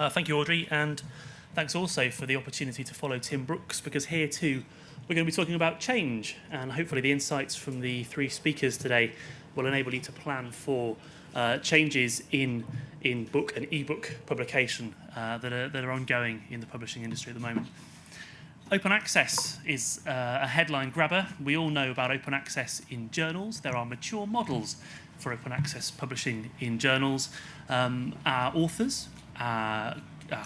Thank you, Audrey, and thanks also for the opportunity to follow Tim Brooks, because here too we're going to be talking about change, and hopefully the insights from the three speakers today will enable you to plan for changes in book and ebook publication that are ongoing in the publishing industry at the moment. Open access is a headline grabber. We all know about open access in journals. There are mature models for open access publishing in journals. Our authors, our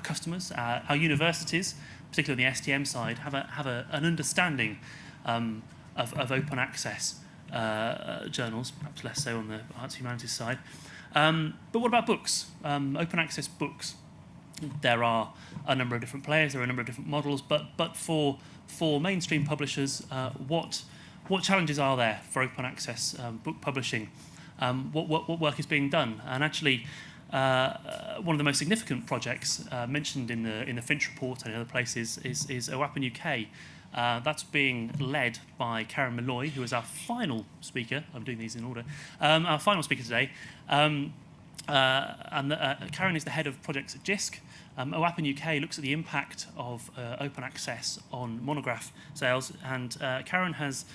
customers, our universities, particularly on the STM side, have an understanding of open access journals, perhaps less so on the arts and humanities side. But what about books? Open access books. There are a number of different players, there are a number of different models, but for mainstream publishers, what challenges are there for open access book publishing? What work is being done? And actually, one of the most significant projects mentioned in the Finch report and in other places is AWAPN UK. That's being led by Caren Milloy, who is our final speaker. I'm doing these in order. Our final speaker today. Caren is the head of projects at Jisc. AWAPN UK looks at the impact of open access on monograph sales, and Caren has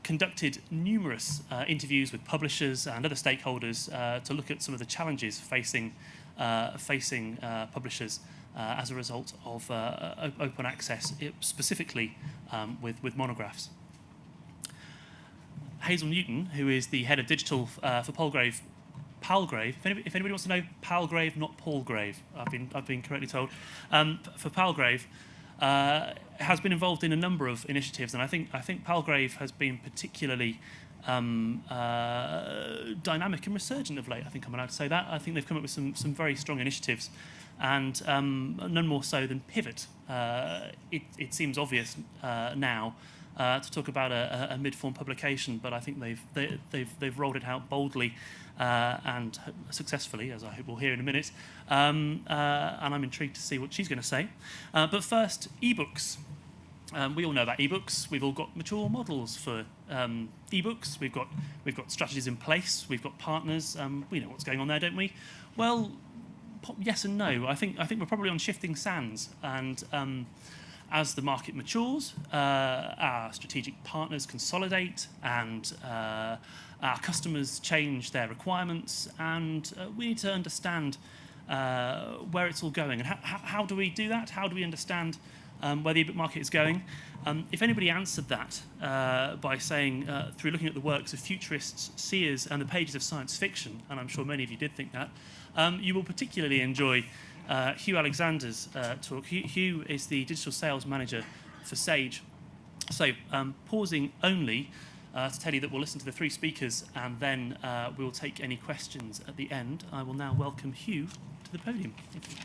conducted numerous interviews with publishers and other stakeholders to look at some of the challenges facing publishers as a result of open access, specifically with monographs. Hazel Newton, who is the head of digital for Palgrave. If anybody wants to know, Palgrave, not Palgrave. I've been correctly told. For Palgrave, has been involved in a number of initiatives, and I think Palgrave has been particularly dynamic and resurgent of late. I think I'm allowed to say that. I think they've come up with some very strong initiatives, and none more so than Pivot. It seems obvious now to talk about a mid-form publication, but I think they've rolled it out boldly and successfully, as I hope we'll hear in a minute. And I'm intrigued to see what she's going to say. But first, ebooks. We all know about ebooks. We've all got mature models for ebooks. We've got strategies in place. We've got partners. We know what's going on there, don't we? Well, yes and no. I think we're probably on shifting sands, and as the market matures, our strategic partners consolidate, and our customers change their requirements, and we need to understand where it's all going. And how do we do that? How do we understand where the ebook market is going? If anybody answered that by saying, through looking at the works of futurists, seers, and the pages of science fiction, and I'm sure many of you did think that, you will particularly enjoy Huw Alexander's talk. Huw is the digital sales manager for Sage. So, pausing only to tell you that we'll listen to the three speakers, and then we'll take any questions at the end. I will now welcome Huw to the podium. Thank you.